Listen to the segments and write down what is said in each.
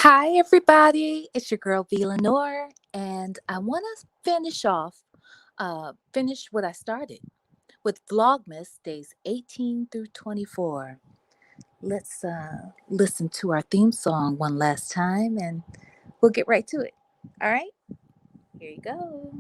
Hi, everybody. It's your girl, V. Lenore, and I want to finish what I started with Vlogmas days 18 through 24. Let's listen to our theme song one last time and we'll get right to it. All right, here you go.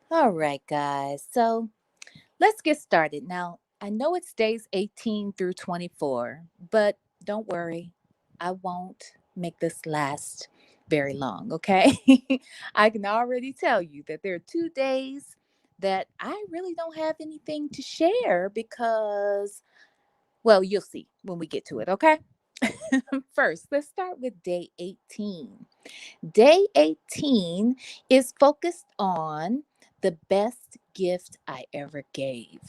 All right, guys. So let's get started. Now, I know it's days 18 through 24, but don't worry, I won't make this last very long, okay? I can already tell you that there are 2 days that I really don't have anything to share because, well, you'll see when we get to it, okay? First, let's start with day 18. Day 18 is focused on the best gift I ever gave.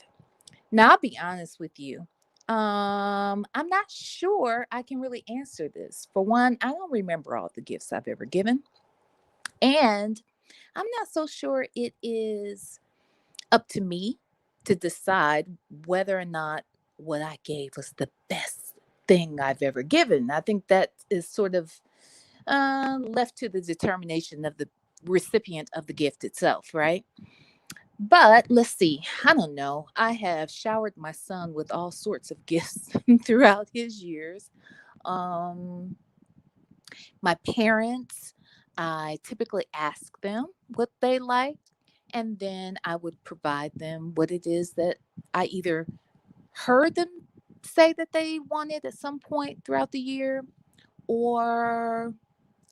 Now, I'll be honest with you. I'm not sure I can really answer this. For one, I don't remember all the gifts I've ever given. And I'm not so sure it is up to me to decide whether or not what I gave was the best thing I've ever given. I think that is sort of left to the determination of the recipient of the gift itself, right? But let's see. I don't know. I have showered my son with all sorts of gifts throughout his years. Um, my parents, I typically ask them what they like, and then I would provide them what it is that I either heard them say that they wanted at some point throughout the year, or,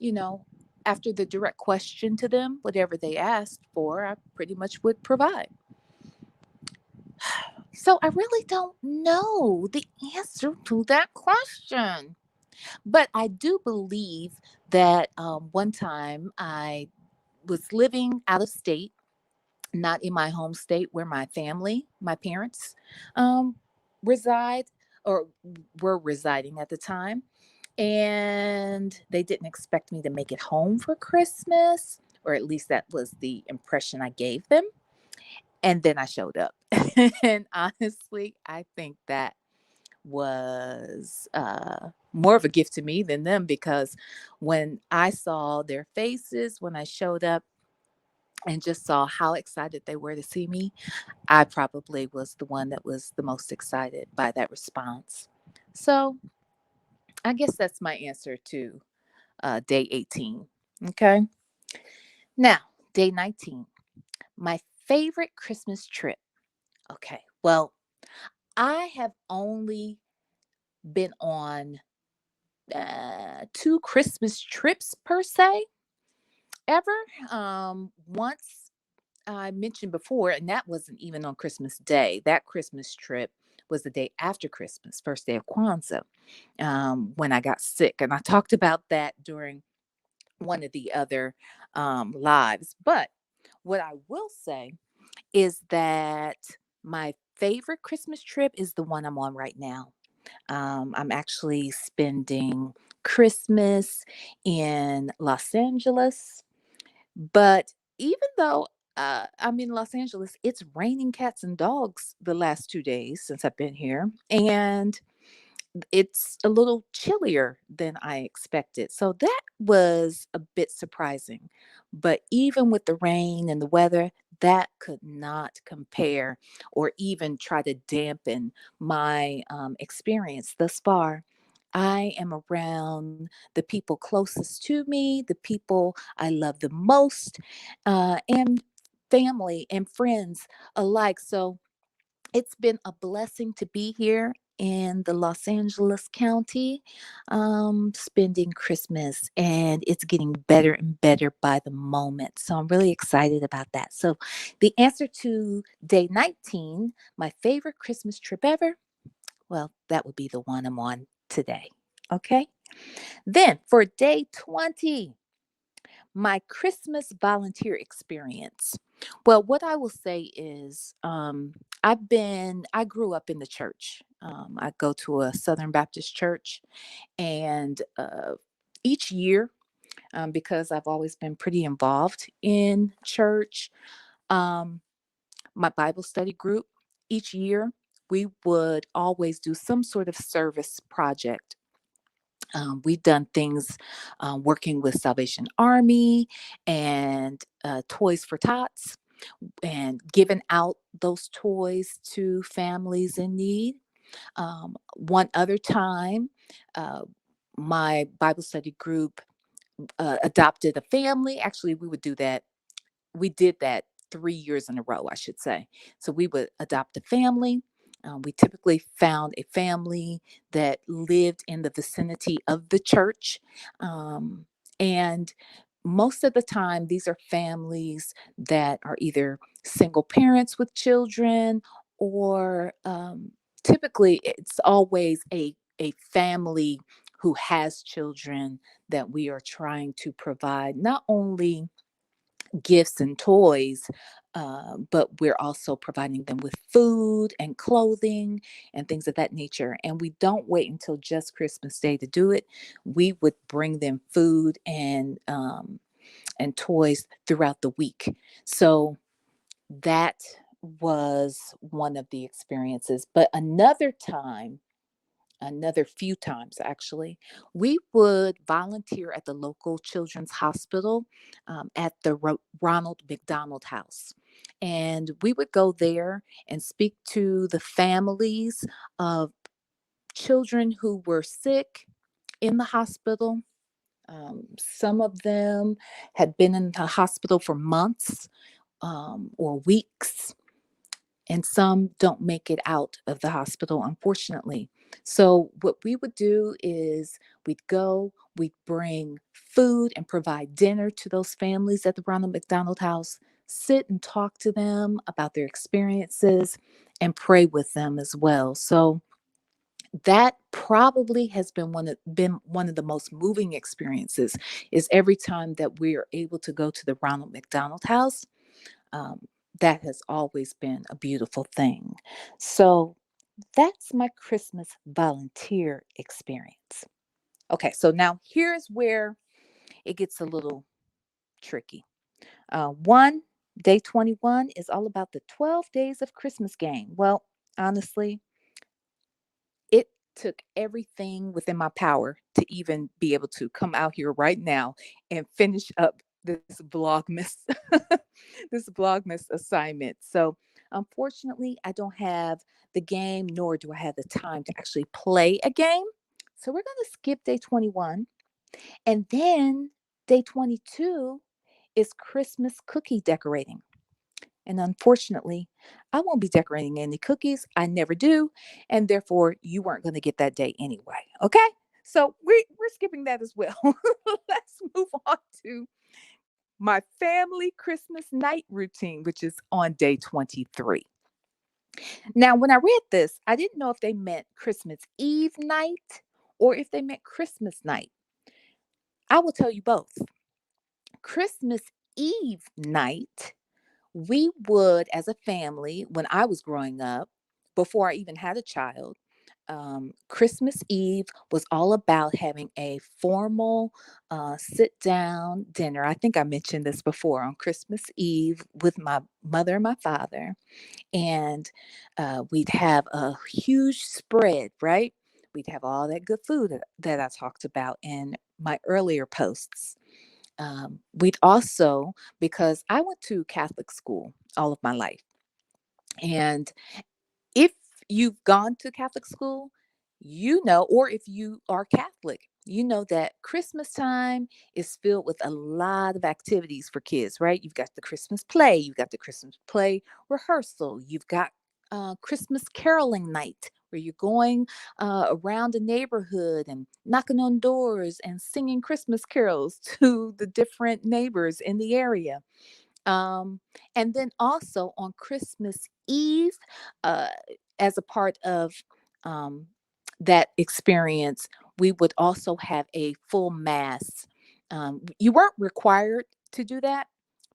you know, after the direct question to them, whatever they asked for, I pretty much would provide. So I really don't know the answer to that question. But I do believe that one time I was living out of state, not in my home state where my family, my parents, um, reside or were residing at the time. And they didn't expect me to make it home for Christmas, or at least that was the impression I gave them. And then I showed up. And honestly, I think that was more of a gift to me than them because when I saw their faces when I showed up and just saw how excited they were to see me, I probably was the one that was the most excited by that response. So I guess that's my answer to day 18. Okay. Now, day 19, my favorite Christmas trip. Okay. Well, I have only been on 2 Christmas trips per se ever. Once I mentioned before, and that wasn't even on Christmas Day. That Christmas trip was the day after Christmas, first day of Kwanzaa, when I got sick. And I talked about that during one of the other lives. But what I will say is that my favorite Christmas trip is the one I'm on right now. I'm actually spending Christmas in Los Angeles. But even though I'm in Los Angeles, it's raining cats and dogs the last 2 days since I've been here. And it's a little chillier than I expected. So that was a bit surprising. But even with the rain and the weather, that could not compare or even try to dampen my experience thus far. I am around the people closest to me, the people I love the most, and family and friends alike. So it's been a blessing to be here in the Los Angeles County, spending Christmas, and it's getting better and better by the moment. So I'm really excited about that. So, the answer to day 19, my favorite Christmas trip ever, Well, that would be the one I'm on today. Okay. Then for day 20, my Christmas volunteer experience. Well, what I will say is, I grew up in the church. I go to a Southern Baptist church, and each year, because I've always been pretty involved in church, um, my Bible study group, each year, we would always do some sort of service project. We've done things working with Salvation Army and Toys for Tots, and given out those toys to families in need. One other time, uh, my Bible study group adopted a family. Actually, we did that 3 years in a row, I should say. So we would adopt a family. We typically found a family that lived in the vicinity of the church. Um, and most of the time, these are families that are either single parents with children, or typically it's always a family who has children that we are trying to provide not only gifts and toys, but we're also providing them with food and clothing and things of that nature. And we don't wait until just Christmas Day to do it. We would bring them food and toys throughout the week. So that was one of the experiences. But another few times actually, we would volunteer at the local children's hospital, at the Ronald McDonald House. And we would go there and speak to the families of children who were sick in the hospital. Some of them had been in the hospital for months, or weeks, and some don't make it out of the hospital, unfortunately. So, what we would do is we'd bring food and provide dinner to those families at the Ronald McDonald House, sit and talk to them about their experiences, and pray with them as well. So, that probably has been one of the most moving experiences, is every time that we are able to go to the Ronald McDonald House. um, that has always been a beautiful thing. So that's my Christmas volunteer experience. Okay, so now here's where it gets a little tricky. One, day 21 is all about the 12 days of Christmas game. Well, honestly, it took everything within my power to even be able to come out here right now and finish up this Vlogmas this Vlogmas assignment. So unfortunately, I don't have the game, nor do I have the time to actually play a game. So we're going to skip day 21, and then day 22 is Christmas cookie decorating. And unfortunately, I won't be decorating any cookies. I never do. And therefore, you weren't going to get that day anyway. Okay. So we're skipping that as well. Let's move on to my family Christmas night routine, which is on day 23. Now, when I read this, I didn't know if they meant Christmas Eve night or if they meant Christmas night. I will tell you both. Christmas Eve night, we would, as a family, when I was growing up, before I even had a child, Christmas Eve was all about having a formal sit down dinner. I think I mentioned this before, on Christmas Eve with my mother and my father. And we'd have a huge spread, right? We'd have all that good food that I talked about in my earlier posts. We'd also, because I went to Catholic school all of my life, and if you've gone to Catholic school, or if you are Catholic, you know that Christmas time is filled with a lot of activities for kids, right? You've got the Christmas play, you've got the Christmas play rehearsal, you've got Christmas caroling night, where you're going around the neighborhood and knocking on doors and singing Christmas carols to the different neighbors in the area. Um, and then also on Christmas Eve, uh, as a part of um, that experience, we would also have a full mass. You weren't required to do that,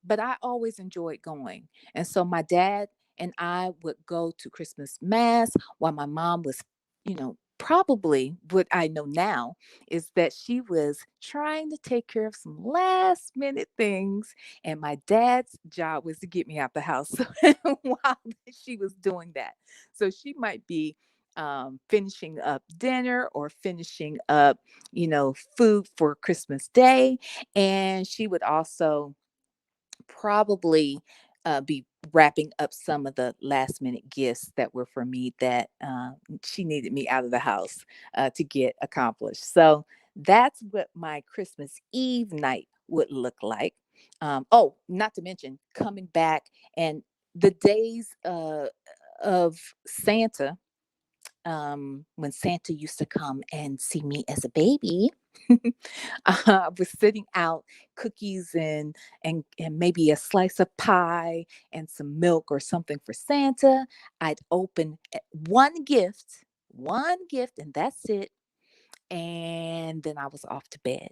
but I always enjoyed going. And so my dad and I would go to Christmas mass while my mom was, probably what I know now is that she was trying to take care of some last minute things. And my dad's job was to get me out the house while she was doing that. So she might be finishing up dinner or finishing up, food for Christmas Day. And she would also probably be wrapping up some of the last minute gifts that were for me that she needed me out of the house to get accomplished. So that's what my Christmas Eve night would look like. Oh, not to mention coming back and the days of Santa, when Santa used to come and see me as a baby. I was sitting out cookies and maybe a slice of pie and some milk or something for Santa. I'd open one gift, and that's it. And then I was off to bed,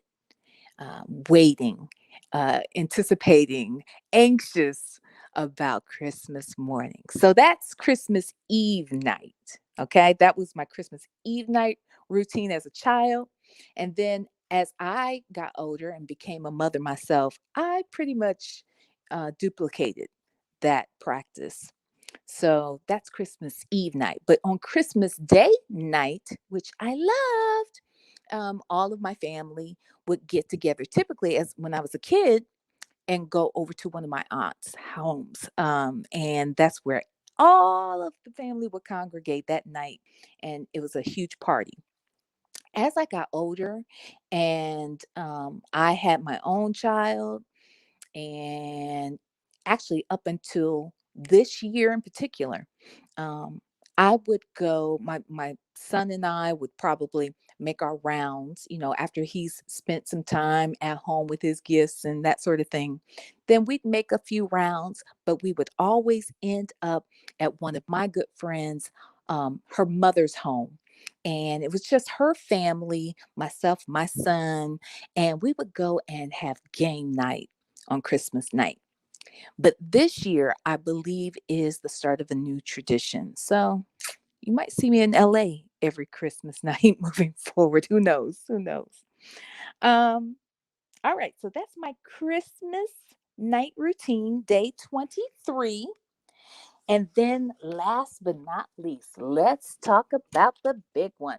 waiting, anticipating, anxious about Christmas morning. So that's Christmas Eve night. Okay. That was my Christmas Eve night routine as a child. And then as I got older and became a mother myself, I pretty much duplicated that practice. So that's Christmas Eve night. But on Christmas Day night, which I loved, all of my family would get together, typically as when I was a kid, and go over to one of my aunts' homes. And that's where all of the family would congregate that night. And it was a huge party. As I got older and I had my own child, and actually up until this year in particular, um, I would go, my son and I would probably make our rounds, after he's spent some time at home with his gifts and that sort of thing. Then we'd make a few rounds, but we would always end up at one of my good friends, her mother's home. And it was just her family, myself, my son, and we would go and have game night on Christmas night. But this year, I believe, is the start of a new tradition. So you might see me in LA every Christmas night moving forward. Who knows? Who knows? Um, all right. So that's my Christmas night routine, day 23. And then last but not least, let's talk about the big one,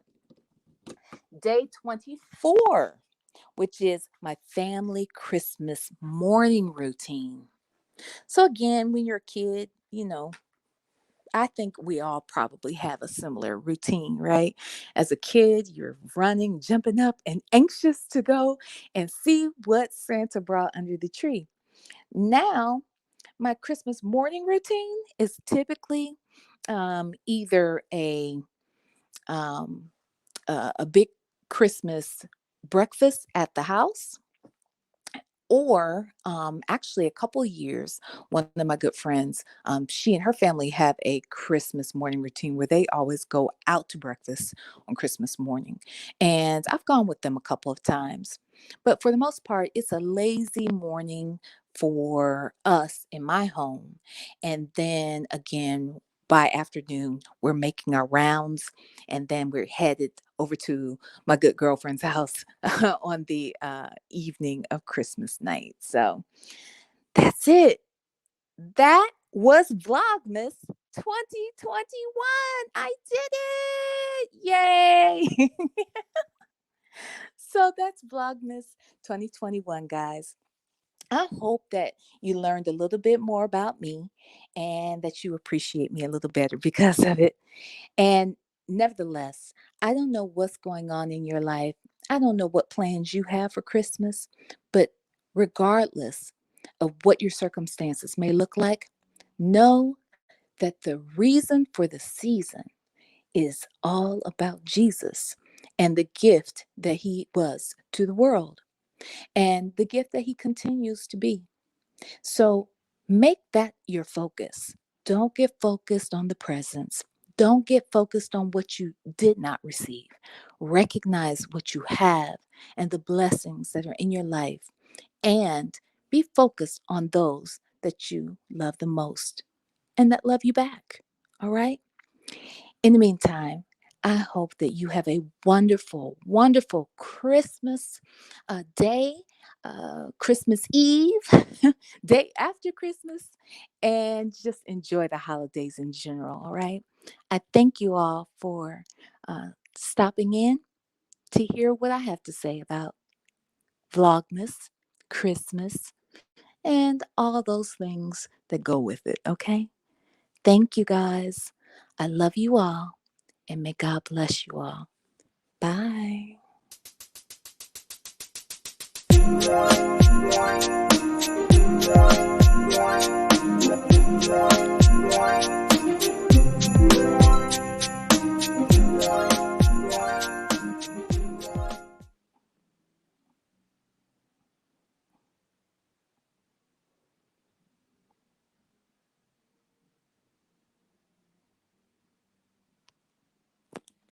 day 24, which is my family Christmas morning routine. So again, when you're a kid, I think we all probably have a similar routine, right? As a kid, you're running, jumping up, and anxious to go and see what Santa brought under the tree. Now, my Christmas morning routine is typically either um, a big Christmas breakfast at the house, or actually a couple years, one of my good friends, she and her family have a Christmas morning routine where they always go out to breakfast on Christmas morning, and I've gone with them a couple of times, but for the most part it's a lazy morning for us in my home. And then again, by afternoon we're making our rounds, and then we're headed over to my good girlfriend's house on the evening of Christmas night. So that's it. That was Vlogmas 2021. I did it. Yay. So that's Vlogmas 2021, guys. I hope that you learned a little bit more about me and that you appreciate me a little better because of it. And nevertheless, I don't know what's going on in your life. I don't know what plans you have for Christmas, but regardless of what your circumstances may look like, know that the reason for the season is all about Jesus and the gift that he was to the world and the gift that he continues to be. So make that your focus. Don't get focused on the presents. Don't get focused on what you did not receive. Recognize what you have and the blessings that are in your life, and be focused on those that you love the most and that love you back. All right? In the meantime, I hope that you have a wonderful, wonderful Christmas day, Christmas Eve, day after Christmas, and just enjoy the holidays in general. All right. I thank you all for stopping in to hear what I have to say about Vlogmas, Christmas, and all those things that go with it. Okay. Thank you guys. I love you all, and may God bless you all. Bye.